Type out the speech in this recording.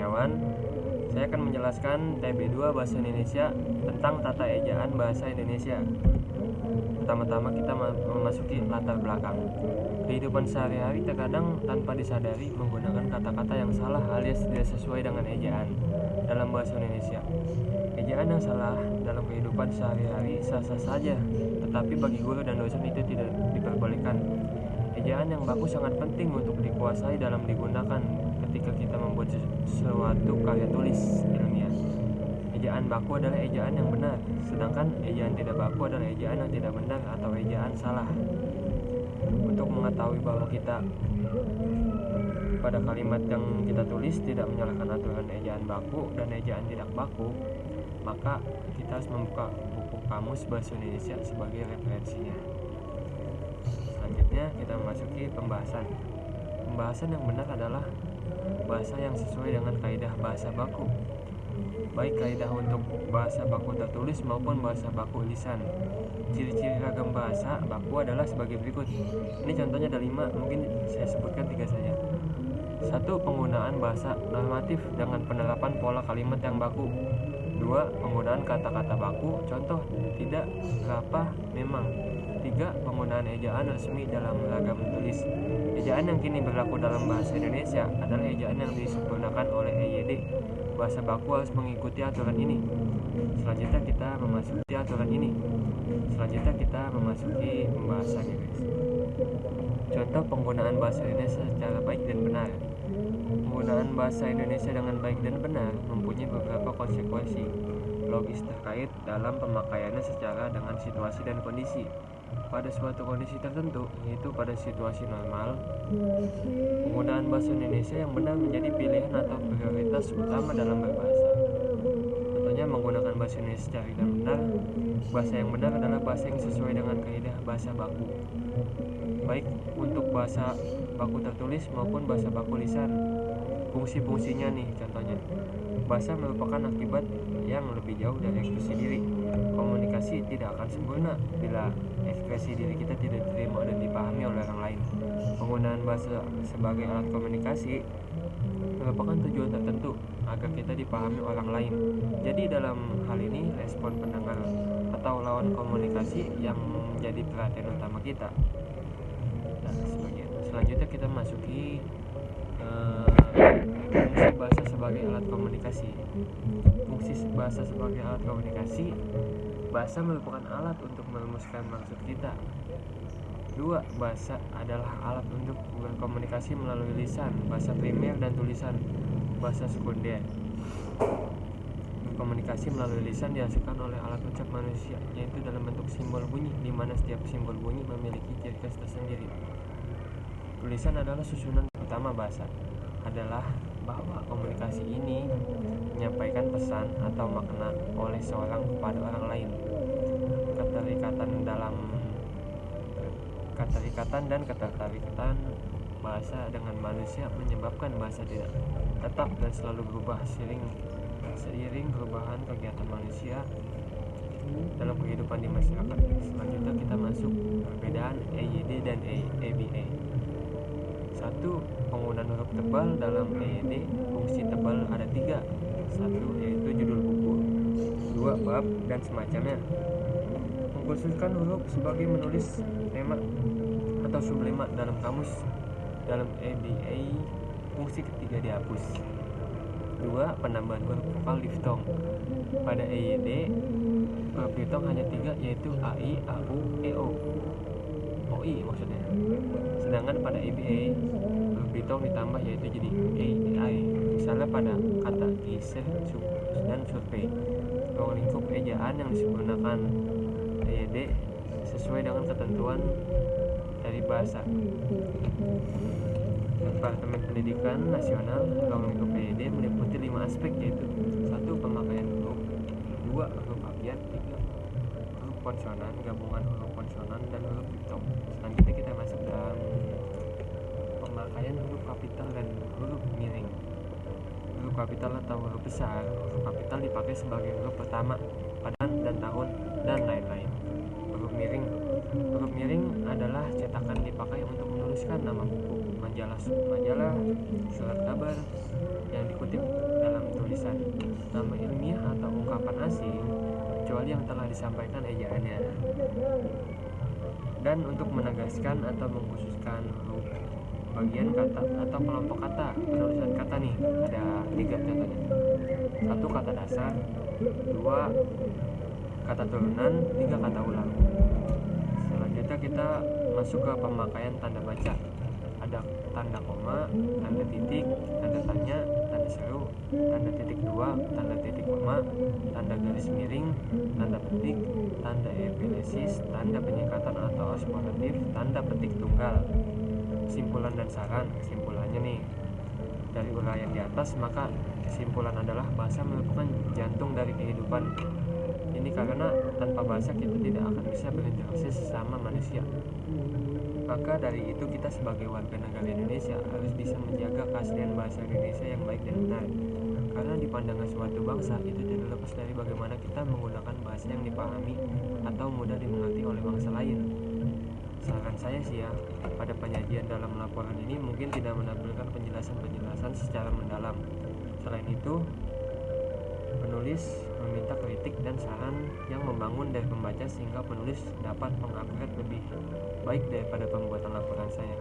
Kurniawan. Saya akan menjelaskan TB2 Bahasa Indonesia tentang tata ejaan bahasa Indonesia. Pertama-tama kita memasuki latar belakang. Kehidupan sehari-hari terkadang tanpa disadari menggunakan kata-kata yang salah alias tidak sesuai dengan ejaan dalam bahasa Indonesia. Ejaan yang salah dalam kehidupan sehari-hari sah-sah saja, tetapi bagi guru dan dosen itu tidak diperbolehkan. Ejaan yang baku sangat penting untuk dikuasai dalam digunakan ketika kita membuat suatu karya tulis ilmiah. Ejaan baku adalah ejaan yang benar, sedangkan ejaan tidak baku adalah ejaan yang tidak benar atau ejaan salah. Untuk mengetahui bahwa kita pada kalimat yang kita tulis tidak menyalahkan aturan ejaan baku dan ejaan tidak baku, maka kita harus membuka buku Kamus Bahasa Indonesia sebagai referensinya. Selanjutnya kita memasuki pembahasan. Pembahasan yang benar adalah bahasa yang sesuai dengan kaidah bahasa baku, baik kaidah untuk bahasa baku tertulis maupun bahasa baku lisan. Ciri-ciri ragam bahasa baku adalah sebagai berikut. Ini contohnya ada 5, mungkin saya sebutkan 3 saja. 1. Penggunaan bahasa normatif dengan penerapan pola kalimat yang baku. 2. Penggunaan kata-kata baku, contoh tidak, berapa, memang. 3. Penggunaan ejaan resmi dalam ragam tulis. Ejaan yang kini berlaku dalam bahasa Indonesia adalah ejaan yang disempurnakan oleh EYD. Bahasa baku harus mengikuti aturan ini. Selanjutnya kita memasuki pembahasannya, guys. Contoh penggunaan bahasa Indonesia secara baik dan benar. Penggunaan bahasa Indonesia dengan baik dan benar mempunyai beberapa konsekuensi logis terkait dalam pemakaiannya secara dengan situasi dan kondisi. Pada suatu kondisi tertentu, yaitu pada situasi normal, penggunaan bahasa Indonesia yang benar menjadi pilihan atau prioritas utama dalam berbahasa. Contohnya menggunakan bahasa Indonesia secara dan benar. Bahasa yang benar adalah bahasa yang sesuai dengan kaidah bahasa baku, baik untuk bahasa baku tertulis maupun bahasa baku lisan. Fungsi-fungsinya nih, contohnya bahasa merupakan akibat yang lebih jauh dari ekspresi diri. Komunikasi tidak akan sempurna bila ekspresi diri kita tidak diterima dan dipahami oleh orang lain. Penggunaan bahasa sebagai alat komunikasi merupakan tujuan tertentu agar kita dipahami orang lain. Jadi dalam hal ini respon pendengar atau lawan komunikasi yang menjadi perhatian utama kita. Nah, selanjutnya kita masuki fungsi bahasa sebagai alat komunikasi. Fungsi bahasa sebagai alat komunikasi, bahasa merupakan alat untuk merumuskan maksud kita. 2. Bahasa adalah alat untuk berkomunikasi melalui lisan, bahasa primer dan tulisan, bahasa sekunder. Berkomunikasi melalui lisan dihasilkan oleh alat ucap manusia, yaitu dalam bentuk simbol bunyi, di mana setiap simbol bunyi memiliki ciri khas tersendiri. Tulisan adalah susunan utama bahasa, adalah bahwa komunikasi ini menyampaikan pesan atau makna oleh seorang kepada orang lain. Keterikatan dan ketertarikan bahasa dengan manusia menyebabkan bahasa tidak tetap dan selalu berubah seiring perubahan kegiatan manusia dalam kehidupan di masyarakat. Selanjutnya kita masuk perbedaan EYD dan EBA. 1. Penggunaan huruf tebal dalam EYD. Fungsi tebal ada 3. 1. Yaitu judul buku. 2. Bab dan semacamnya. Mengkhususkan huruf sebagai menulis tema atau sublema dalam kamus. Dalam EBA, fungsi ketiga dihapus. 2. Penambahan huruf vokal diftong. Pada EYD, huruf diftong hanya 3, yaitu AI, AU, EO. OI maksudnya. Sedangkan pada EBA, huruf diftong ditambah yaitu jadi AI. Misalnya pada kata geser dan survei. Ruang lingkup ejaan yang disempurnakan EYD sesuai dengan ketentuan dari bahasa. Departemen Pendidikan Nasional ruang lingkup EYD meliputi 5 aspek, yaitu 1. Pemakaian huruf. 2. Huruf abjad. 3. Huruf konsonan, gabungan huruf konsonan dan huruf diftong. Selanjutnya kita masuk dalam pemakaian huruf kapital dan huruf miring. Huruf kapital atau huruf besar. Huruf kapital dipakai sebagai huruf pertama pada dan tahun dan lain-lain. Huruf miring adalah cetakan dipakai untuk menuliskan nama buku, majalah, surat kabar yang dikutip dalam tulisan, nama ilmiah atau ungkapan asing, kecuali yang telah disampaikan ejaannya. Dan untuk menegaskan atau mengkhususkan huruf, bagian kata atau kelompok kata, penulisan kata nih, ada 3 contohnya. 1 kata dasar, 2 kata turunan, 3 kata ulang. Selanjutnya kita masuk ke pemakaian tanda baca. Ada tanda koma, tanda titik, tanda tanya, tanda seru, tanda titik 2, tanda titik koma, tanda garis miring, tanda petik, tanda epelesis, tanda penyingkatan atau aspiratif, tanda petik tunggal. Kesimpulan dan saran. Kesimpulannya nih, dari uraian di atas, maka kesimpulan adalah bahasa merupakan jantung dari kehidupan. Ini karena tanpa bahasa kita tidak akan bisa berinteraksi sesama manusia. Maka dari itu kita sebagai warga negara Indonesia harus bisa menjaga keaslian bahasa Indonesia yang baik dan benar. Karena di pandangan suatu bangsa itu tidak lepas dari bagaimana kita menggunakan bahasa yang dipahami atau mudah dimengerti oleh bangsa lain. Saran saya sih ya, pada penyajian dalam laporan ini mungkin tidak menampilkan penjelasan secara mendalam. Selain itu, penulis meminta kritik dan saran yang membangun dari pembaca sehingga penulis dapat mengupgrade lebih baik daripada pembuatan laporan saya.